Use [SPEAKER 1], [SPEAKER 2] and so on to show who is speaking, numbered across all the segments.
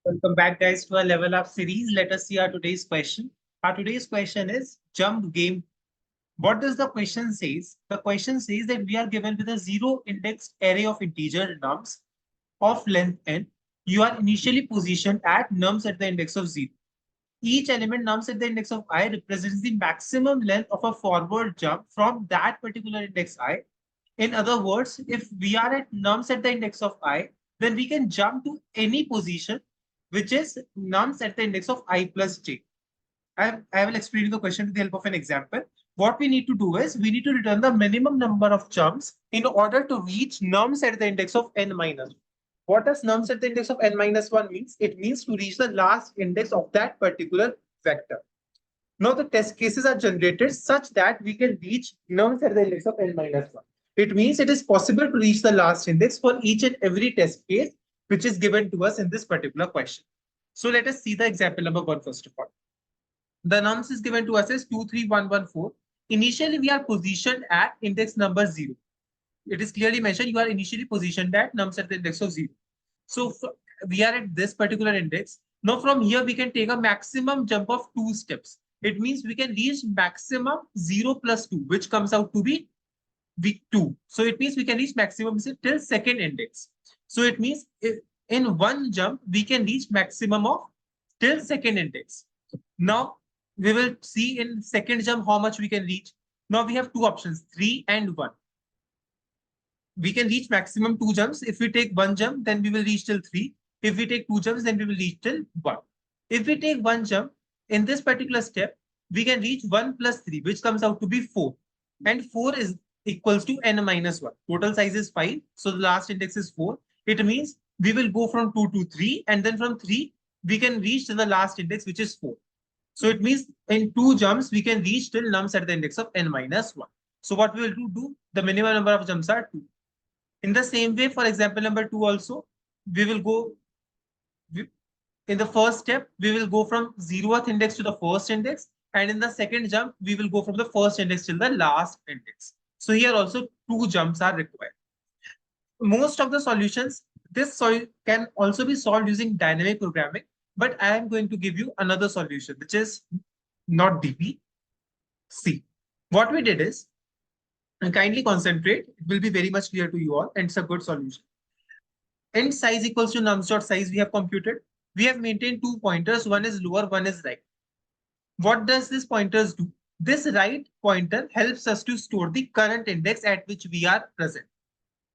[SPEAKER 1] Welcome back, guys, to our level up series. Let us see our today's question. Our today's question is jump game. What does the question says? The question says that we are given with a zero indexed array of integer nums of length n. You are initially positioned at nums at the index of 0. Each element nums at the index of I represents the maximum length of a forward jump from that particular index I. In other words, if we are at nums at the index of I, then we can jump to any position which is nums at the index of I plus j. I will explain you the question with the help of an example. What we need to do is we need to return the minimum number of jumps in order to reach nums at the index of n minus 1. What does nums at the index of n minus 1 means? It means to reach the last index of that particular vector. Now the test cases are generated such that we can reach nums at the index of n minus 1. It means it is possible to reach the last index for each and every test case which is given to us in this particular question. So let us see the example number 1 first of all. The nums is given to us as 23114. Initially, we are positioned at index number 0. It is clearly mentioned you are initially positioned at nums at the index of 0. So we are at this particular index. Now from here, we can take a maximum jump of 2 steps. It means we can reach maximum 0 plus 2, which comes out to be 2. So it means we can reach maximum till second index. So it means in one jump, we can reach maximum of till second index. Now, we will see in second jump how much we can reach. Now we have two options, 3 and 1. We can reach maximum 2 jumps. If we take 1 jump, then we will reach till 3. If we take 2 jumps, then we will reach till 1. If we take 1 jump, in this particular step, we can reach 1 plus 3, which comes out to be 4. And 4 is equals to n minus 1. Total size is 5. So the last index is 4. It means we will go from 2 to 3. And then from 3, we can reach to the last index, which is 4. So it means in 2 jumps, we can reach till nums at the index of n minus 1. So what we will do, the minimum number of jumps are 2. In the same way, for example, number 2 also, we will go, in the first step, we will go from 0th index to the first index. And in the second jump, we will go from the first index till the last index. So here also 2 jumps are required. Most of the solutions, this can also be solved using dynamic programming. But I am going to give you another solution, which is not DP, C. What we did is, and kindly concentrate, it will be very much clear to you all, and it's a good solution. Int size equals to nums.size we have computed. We have maintained 2 pointers, one is lower, one is right. What does this pointers do? This right pointer helps us to store the current index at which we are present.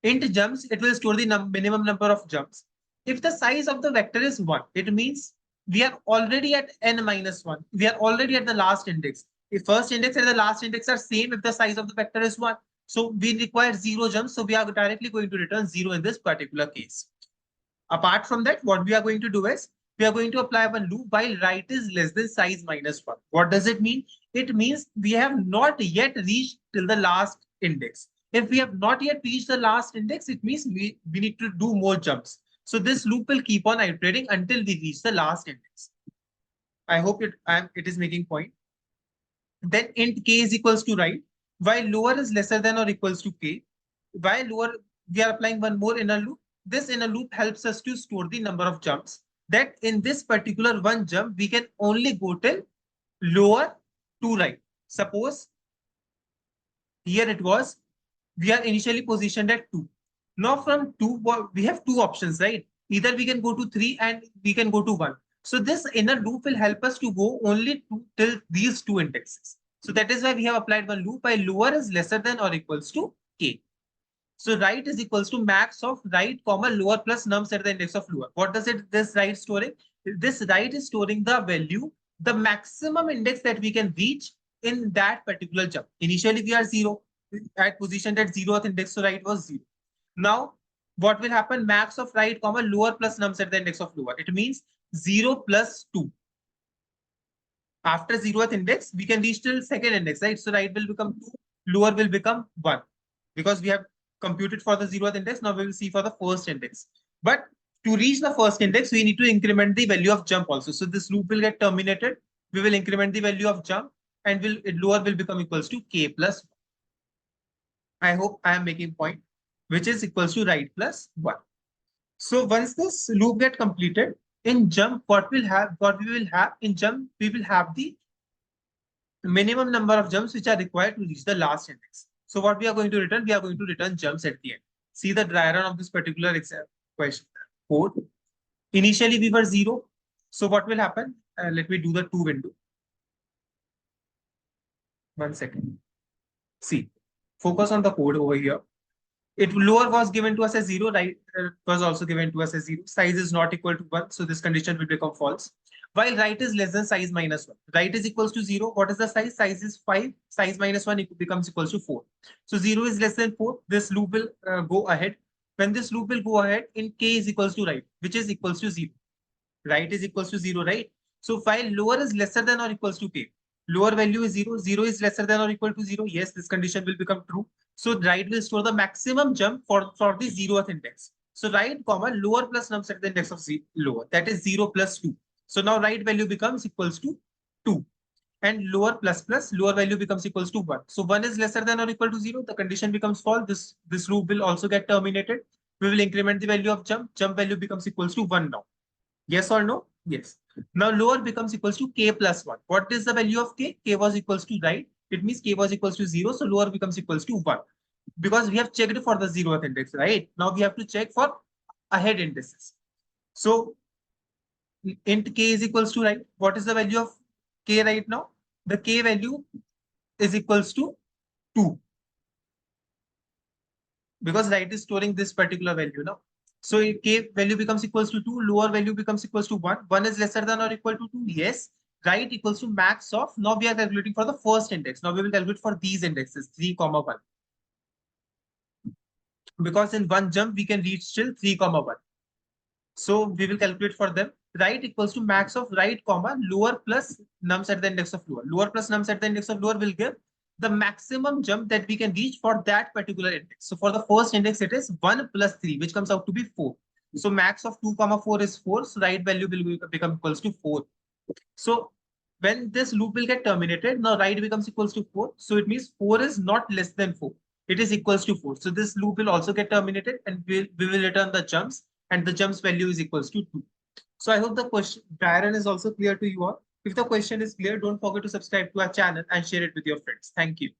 [SPEAKER 1] Int jumps, it will store the minimum number of jumps. If the size of the vector is 1, it means we are already at n minus 1. We are already at the last index. If first index and the last index are same if the size of the vector is 1. So we require 0 jumps. So we are directly going to return 0 in this particular case. Apart from that, what we are going to do is we are going to apply one loop while right is less than size minus 1. What does it mean? It means we have not yet reached till the last index. If we have not yet reached the last index, it means we need to do more jumps. So this loop will keep on iterating until we reach the last index. I hope it is making point. Then int k is equals to right, while lower is lesser than or equals to k. While lower, we are applying one more inner loop. This inner loop helps us to store the number of jumps. That in this particular one jump, we can only go till lower to right. Suppose here it was, we are initially positioned at 2. Now from 2, we have 2 options, right? Either we can go to 3 and we can go to 1. So this inner loop will help us to go only till these 2 indexes. So that is why we have applied one loop while lower is lesser than or equals to k. So right is equals to max of right comma lower plus nums at the index of lower. What does this right storing? This right is storing the value, the maximum index that we can reach in that particular jump. Initially we are 0 at positioned at 0th index, so right was 0. Now what will happen? Max of right comma lower plus nums at the index of lower. It means 0 plus 2. After 0th index, we can reach till second index, right? So right will become 2, lower will become 1. Because we have computed for the 0th index, now we will see for the first index. But to reach the first index, we need to increment the value of jump also. So this loop will get terminated. We will increment the value of jump and lower will become equals to k plus 1. I hope I am making point, which is equals to right plus 1. So once this loop get completed, In jump, what we will have in jump, we will have the minimum number of jumps which are required to reach the last index. So what we are going to return? We are going to return jumps at the end. See the diagram of this particular exam question code. Initially we were 0. So what will happen? Let me do the two window. 1 second. See, focus on the code over here. It lower was given to us as 0, right? Was also given to us as 0. Size is not equal to 1. So this condition will become false. While right is less than size minus 1. Right is equals to 0. What is the size? Size is 5. Size minus 1 becomes equals to 4. So 0 is less than 4. This loop will go ahead. When this loop will go ahead, in k is equals to right, which is equals to 0. Right is equals to 0, right? So while lower is lesser than or equals to k, lower value is 0, 0 is lesser than or equal to 0. Yes, this condition will become true. So right will store the maximum jump for the 0th index. So right comma lower plus num set the index of lower, that is 0 plus 2. So now right value becomes equals to 2. And lower plus plus lower value becomes equals to 1. So 1 is lesser than or equal to 0. The condition becomes false. This loop will also get terminated. We will increment the value of jump. Jump value becomes equals to 1 now. Yes or no? Yes. Now lower becomes equals to k plus 1. What is the value of k? K was equals to right. It means k was equals to 0. So lower becomes equals to 1. Because we have checked for the 0th index, right? Now we have to check for ahead indices. So int k is equals to right. What is the value of k right now? The k value is equals to 2. Because right is storing this particular value now. So k value becomes equals to 2, lower value becomes equals to 1. 1 is lesser than or equal to 2. Yes. Right equals to max of, now we are calculating for the first index. Now we will calculate for these indexes, 3, 1. Because in one jump, we can reach till 3, 1. So we will calculate for them. Right equals to max of right, lower plus nums at the index of lower. Lower plus nums at the index of lower will give the maximum jump that we can reach for that particular index. So for the first index, it is 1 plus 3, which comes out to be 4. So max of 2, 4 is 4. So right value will become equals to 4. So when this loop will get terminated, now right becomes equals to 4. So it means 4 is not less than 4. It is equals to 4. So this loop will also get terminated and we will return the jumps, and the jumps value is equals to 2. So I hope the question diagram is also clear to you all. If the question is clear, don't forget to subscribe to our channel and share it with your friends. Thank you.